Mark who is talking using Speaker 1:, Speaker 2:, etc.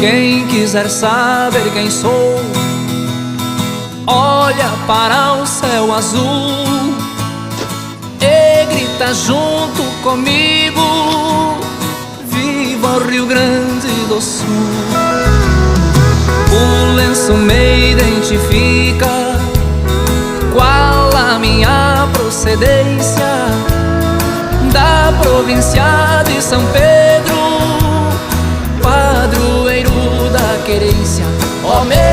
Speaker 1: Quem quiser saber quem sou, olha para o céu azul e grita junto comigo: viva o Rio Grande do Sul! O lenço me identifica, qual a minha procedência, da província de São Pedro, padroeiro da querência. Ó meu